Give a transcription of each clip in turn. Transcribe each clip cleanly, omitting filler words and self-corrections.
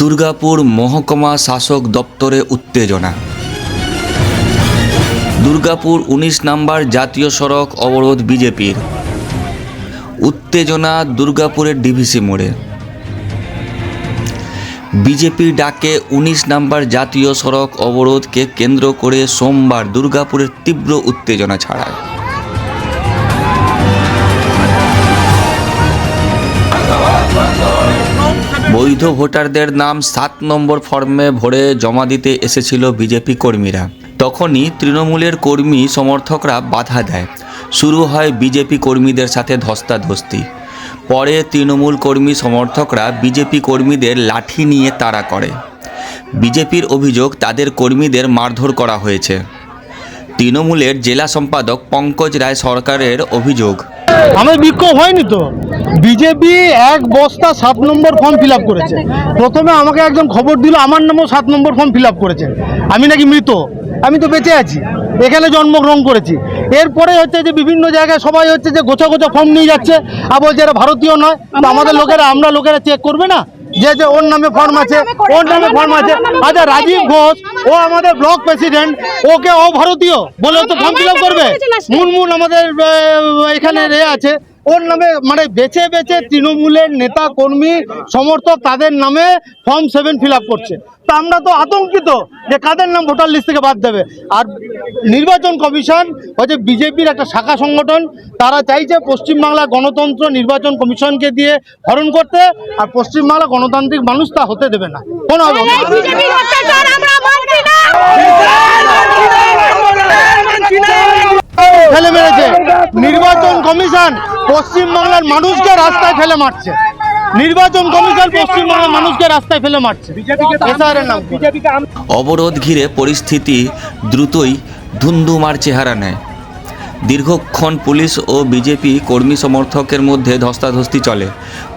দুর্গাপুর মহকুমা শাসক দপ্তরে উত্তেজনা। দুর্গাপুর 19 নম্বর জাতীয় সড়ক অবরোধ বিজেপির। উত্তেজনা দুর্গাপুরের ডিভিসি মোড়ে। বিজেপির ডাকে 19 নম্বর জাতীয় সড়ক অবরোধকে কেন্দ্র করে সোমবার দুর্গাপুরের তীব্র উত্তেজনা ছড়ায়। বৈধ ভোটারদের নাম 7 নম্বর ফর্মে ভরে জমা দিতে এসেছিল বিজেপি কর্মীরা। তখনই তৃণমূলের কর্মী সমর্থকরা বাধা দেয়। শুরু হয় বিজেপি কর্মীদের সাথে ধস্তাধস্তি। পরে তৃণমূল কর্মী সমর্থকরা বিজেপি কর্মীদের লাঠি নিয়ে তাড়া করে। বিজেপির অভিযোগ তাদের কর্মীদের মারধর করা হয়েছে। তৃণমূলের জেলা সম্পাদক পঙ্কজ রায় সরকারের অভিযোগ, আমার বিক্ষোভ হয়নি তো, বিজেপি এক বস্তা 7 নম্বর ফর্ম ফিল আপ করেছে। প্রথমে আমাকে একজন খবর দিল আমার নামও 7 নম্বর ফর্ম ফিল আপ করেছে, আমি নাকি মৃত। আমি তো বেঁচে আছি, এখানে জন্মগ্রহণ করেছি। এরপরে হচ্ছে যে বিভিন্ন জায়গায় সবাই হচ্ছে যে গোছা গোছা ফর্ম নিয়ে যাচ্ছে, আর বলছে এরা ভারতীয় নয়। তো আমাদের লোকেরা, আমরা লোকেরা চেক করবে না যে যে ওর নামে ফর্ম আছে, ওর নামে ফর্ম আছে। আচ্ছা, রাজীব ঘোষ ও আমাদের ব্লক প্রেসিডেন্ট, ওকে ও ভারতীয় বলে তো ফর্ম ফিল আপ করবে? মুনমুন আমাদের এখানে আছে, ওর নামে মানে বেছে বেছে তৃণমূলের নেতা কর্মী সমর্থক তাদের নামে ফর্ম 7 ফিল আপ করছে। তা আমরা তো আতঙ্কিত যে কাদের নাম ভোটার লিস্ট থেকে বাদ দেবে। আর নির্বাচন কমিশন হচ্ছে বিজেপির একটা শাখা সংগঠন, তারা চাইছে পশ্চিমবাংলা গণতন্ত্র নির্বাচন কমিশনকে দিয়ে হরণ করতে, আর পশ্চিমবাংলা গণতান্ত্রিক মানুষ তা হতে দেবে না। কোন ফেলে মেরেছে নির্বাচন কমিশন, পশ্চিমবাংলার মানুষকে রাস্তায় ফেলে মারছে। নির্বাচন কমিশন পশ্চিমবাংলার মানুষকে রাস্তায় ফেলে মারছে। অবরোধ ঘিরে পরিস্থিতি দ্রুতই ধুন্ধুমার চেহারা নেয়। দীর্ঘক্ষণ পুলিশ ও বিজেপি কর্মী সমর্থকের মধ্যে ধস্তাধস্তি চলে।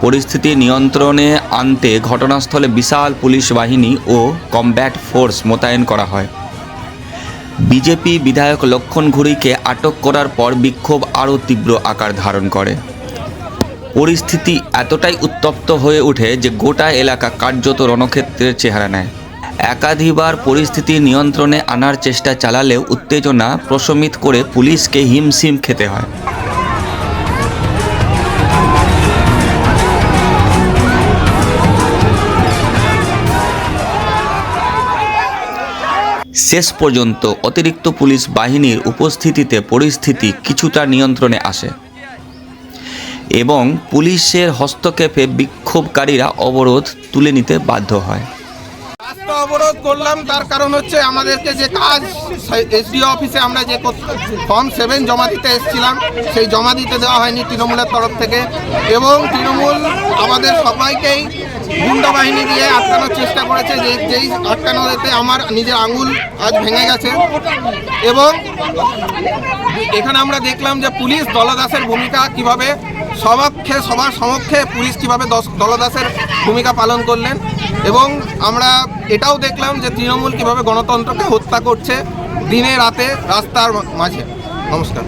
পরিস্থিতি নিয়ন্ত্রণে আনতে ঘটনাস্থলে বিশাল পুলিশ বাহিনী ও কমব্যাট ফোর্স মোতায়েন করা হয়। বিজেপি বিধায়ক লক্ষণ ঘুরিকে আটক করার পর বিক্ষোভ আরও তীব্র আকার ধারণ করে। পরিস্থিতি এতটাই উত্তপ্ত হয়ে ওঠে যে গোটা এলাকা কার্যত রণক্ষেত্রের চেহারা নেয়। একাধিকবার পরিস্থিতি নিয়ন্ত্রণে আনার চেষ্টা চালালেও উত্তেজনা প্রশমিত করে পুলিশকে হিমশিম খেতে হয়। শেষ পর্যন্ত অতিরিক্ত পুলিশ বাহিনীর উপস্থিতিতে পরিস্থিতি কিছুটা নিয়ন্ত্রণে আসে এবং পুলিশের হস্তক্ষেপে বিক্ষোভকারীরা অবরোধ তুলে নিতে বাধ্য হয়। রাস্তা অবরোধ করলাম তার কারণ হচ্ছে আমাদেরকে যে কাজ এসডিও অফিসে আমরা যে ফর্ম 7 জমা দিতে এসেছিলাম সেই জমা দিতে দেওয়া হয়নি তৃণমূলের তরফ থেকে, এবং তৃণমূল আমাদের সবাইকেই গুন্ডা বাহিনী দিয়ে আটকানোর চেষ্টা করেছে, যেই আটকানোতে আমার নিজের আঙুল আজ ভেঙে গেছে। এবং এখানে আমরা দেখলাম যে পুলিশ দলদাসের ভূমিকা কিভাবে সবার সমক্ষে পুলিশ কিভাবে দলদাসের ভূমিকা পালন করলেন, এবং আমরা এটাও দেখলাম যে তৃণমূল কিভাবে গণতন্ত্রকে হত্যা করছে দিনে রাতে রাস্তার মাঝে। নমস্কার।